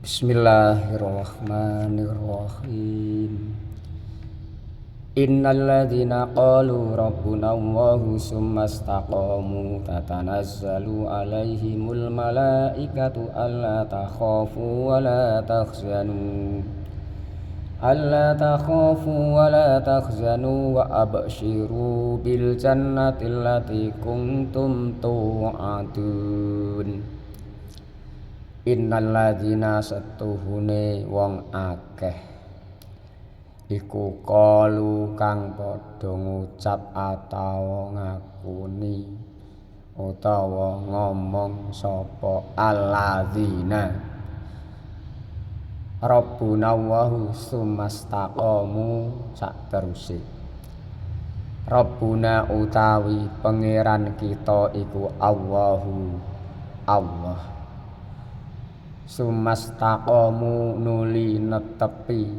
Bismillahirrahmanirrahim. Innal ladzina qalu rabbuna Allahu tsumma istaqamu tatanazzalu alaihimul malaikatu alla takhafu wa la tahzanu wa abshiru bil jannati allati kuntum tu'adun. Innal ladzina setuhune wong akeh iku qalu kang padha ngucap atawa ngakuni utawa ngomong sapa alladzina rabbuna Allahu tsumastaqamu sakteruse. Rabbuna utawi pangeran kita iku Allahu Allah. Sumastaqamu nuli netepi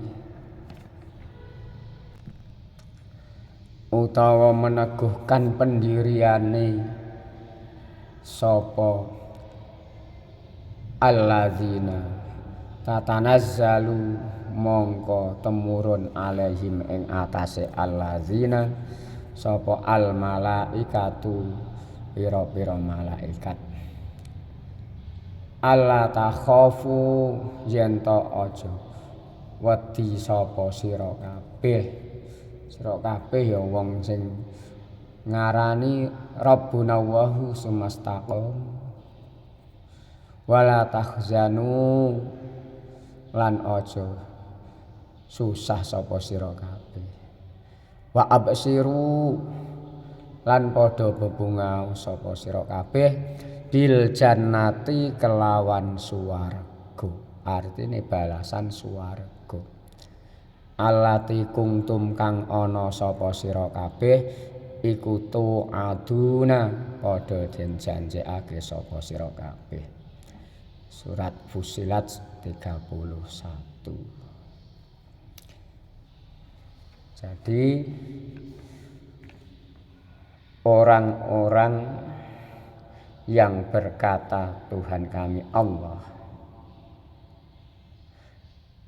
utawa meneguhkan pendiriane sapa alladzina tatanazzalu mongko temurun alaihim ing atase alladzina sapa al malaikatu pira-pira malaikat. Allah takhafu yen to aja wedi sapa sira kabeh. Sira kabeh ya wong sing ngarani Rabbuna Allahu tsumastaqam. Wala tahzanu lan aja susah sapa sira kabeh. Wa absiru lan padha bebungah sapa sira kabeh bil jannati kelawan suwarga, artine balasan suwarga. Allati kuntum kang ana sapa sira kabeh iku tu'aduna padha den janjekake sapa sira kabeh. Surat Fussilat 31. Jadi orang-orang yang berkata Tuhan kami Allah,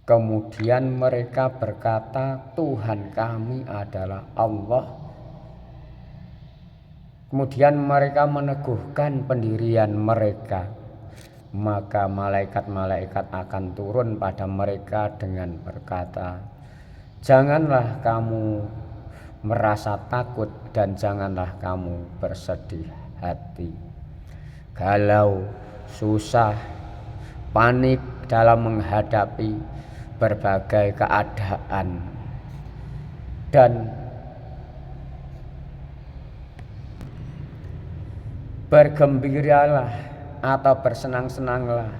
kemudian mereka berkata Tuhan kami adalah Allah, kemudian mereka meneguhkan pendirian mereka, maka malaikat-malaikat akan turun pada mereka dengan berkata, janganlah kamu merasa takut dan janganlah kamu bersedih hati, galau, susah, panik dalam menghadapi berbagai keadaan, dan bergembiralah atau bersenang-senanglah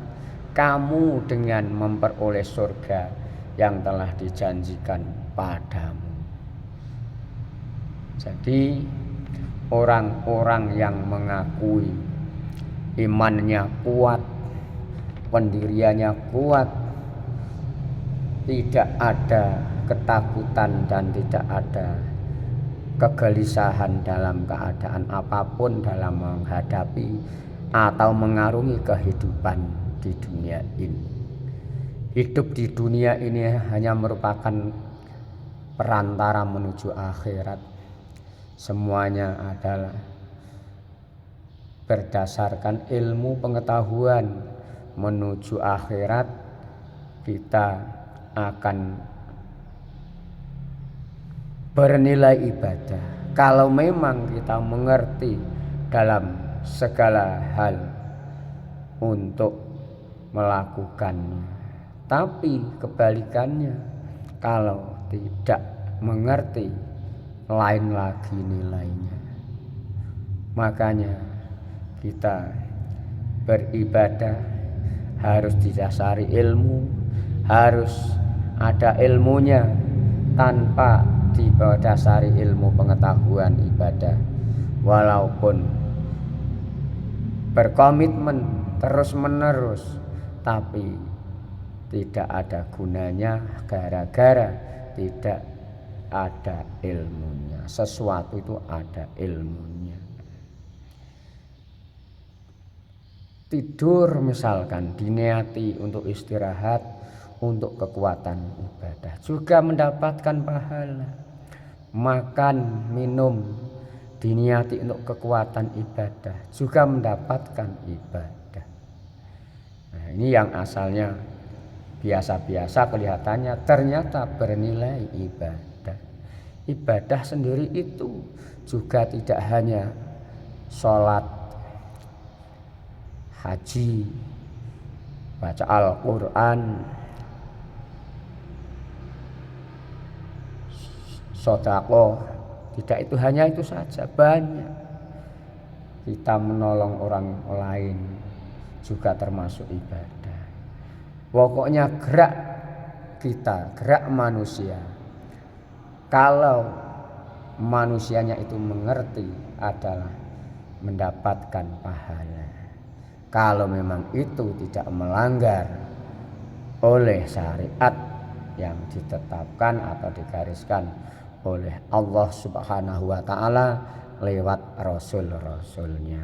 kamu dengan memperoleh surga yang telah dijanjikan padamu. Jadi orang-orang yang mengakui imannya kuat, pendiriannya kuat, tidak ada ketakutan dan tidak ada kegelisahan dalam keadaan apapun dalam menghadapi atau mengarungi kehidupan di dunia ini. Hidup di dunia ini hanya merupakan perantara menuju akhirat. Semuanya adalah berdasarkan ilmu pengetahuan. Menuju akhirat kita akan bernilai ibadah kalau memang kita mengerti dalam segala hal untuk melakukannya. Tapi kebalikannya, kalau tidak mengerti, lain lagi nilainya. Makanya kita beribadah harus didasari ilmu, harus ada ilmunya. Tanpa didasari ilmu pengetahuan ibadah, walaupun berkomitmen terus-menerus, tapi tidak ada gunanya gara-gara tidak ada ilmunya. Sesuatu itu ada ilmunya. Tidur misalkan diniati untuk istirahat, untuk kekuatan ibadah, juga mendapatkan pahala. Makan, minum diniati untuk kekuatan ibadah, juga mendapatkan ibadah. Nah, ini yang asalnya biasa-biasa kelihatannya ternyata bernilai ibadah. Ibadah sendiri itu juga tidak hanya sholat, haji, baca Al-Quran, sedekah. Tidak itu hanya itu saja, banyak. Kita menolong orang lain juga termasuk ibadah. Pokoknya gerak kita, gerak manusia, kalau manusianya itu mengerti adalah mendapatkan pahala. Kalau memang itu tidak melanggar oleh syariat yang ditetapkan atau digariskan oleh Allah Subhanahu wa ta'ala lewat Rasul-Rasulnya.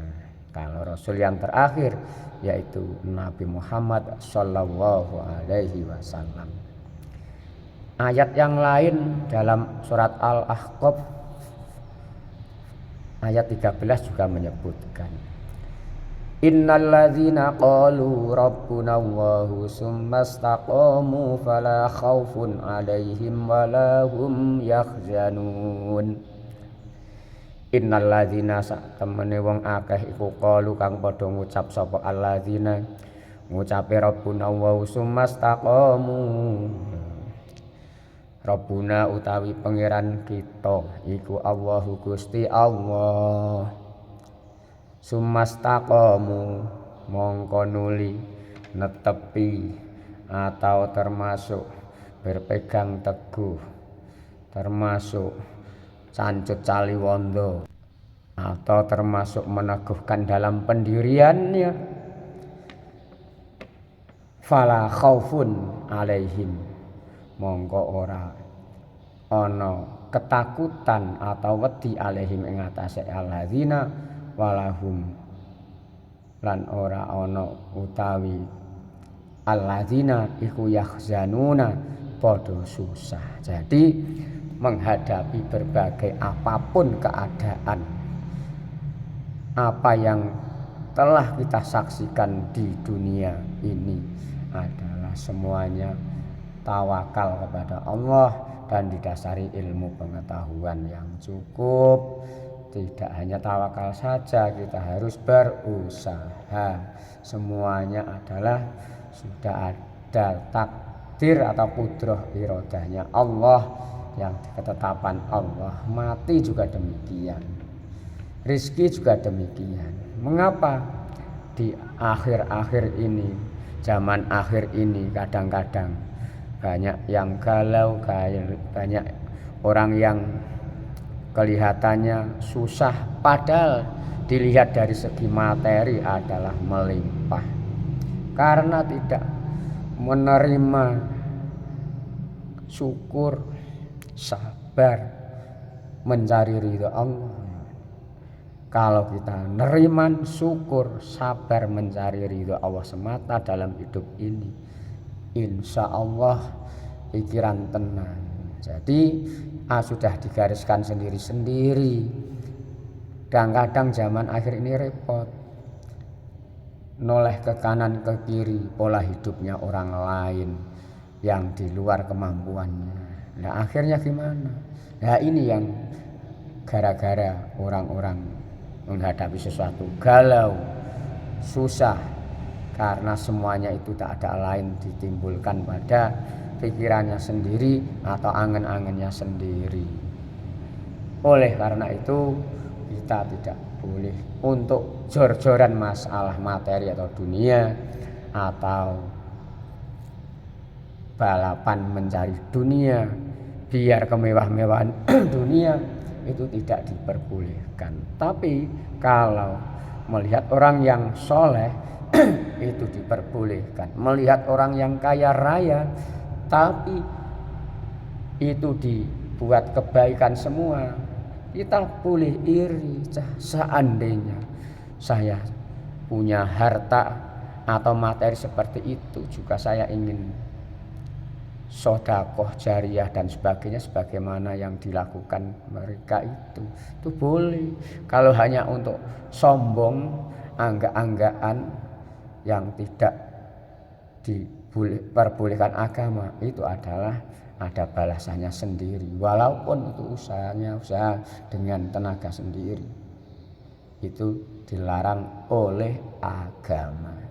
Kalau Rasul yang terakhir yaitu Nabi Muhammad Sallallahu Alaihi Wasallam. Ayat yang lain dalam surat Al-Ahqaf ayat 13 juga menyebutkan, Innalladzina qalu rabbuna Allahu summa istaqamu fala khaufun alaihim wala hum yahzanun. Innalladzina satemene wong akeh iku qalu kang padha ngucap sapa alladzina ngucape rabbuna Allahu summa istaqamu. Rabbuna utawi pangeran kita iku Allahu Gusti Allah. Sumastaqamu mongko nuli netepi atau termasuk berpegang teguh, termasuk cancut caliwondo, atau termasuk meneguhkan dalam pendiriannya. Fala khaufun alaihim mongko ora ana ketakutan atau wedi alaihim ing atase alladzina walahum lan ora ana utawi alladzina iku yahzanuna padha susah. Jadi menghadapi berbagai apapun keadaan, apa yang telah kita saksikan di dunia ini adalah semuanya tawakal kepada Allah dan didasari ilmu pengetahuan yang cukup. Tidak hanya tawakal saja, kita harus berusaha. Semuanya adalah sudah ada takdir atau qudrah iradahnya Allah, yang ketetapan Allah. Mati juga demikian, rizki juga demikian. Mengapa di akhir-akhir ini, zaman akhir ini kadang-kadang banyak yang galau, banyak orang yang kelihatannya susah, padahal dilihat dari segi materi adalah melimpah, karena tidak menerima, syukur, sabar, mencari ridha Allah. Kalau kita neriman, syukur, sabar, mencari ridha Allah semata dalam hidup ini, insya Allah pikiran tenang. Jadi sudah digariskan sendiri-sendiri. Kadang-kadang zaman akhir ini repot, noleh ke kanan ke kiri pola hidupnya orang lain yang di luar kemampuannya. Nah akhirnya gimana? Nah ini yang gara-gara orang-orang menghadapi sesuatu galau, susah, karena semuanya itu tak ada lain ditimbulkan pada pikirannya sendiri atau angan-angannya sendiri. Oleh karena itu kita tidak boleh untuk jor-joran masalah materi atau dunia, atau balapan mencari dunia biar kemewah-mewahan dunia, itu tidak diperbolehkan. Tapi kalau melihat orang yang soleh itu diperbolehkan. Melihat orang yang kaya raya tapi itu dibuat kebaikan semua, kita boleh iri. Seandainya saya punya harta atau materi seperti itu juga saya ingin sodakoh jariah dan sebagainya sebagaimana yang dilakukan mereka itu boleh. Kalau hanya untuk sombong, angga-anggaan yang tidak diperbolehkan agama, itu adalah ada balasannya sendiri, walaupun itu usahanya usaha dengan tenaga sendiri, itu dilarang oleh agama.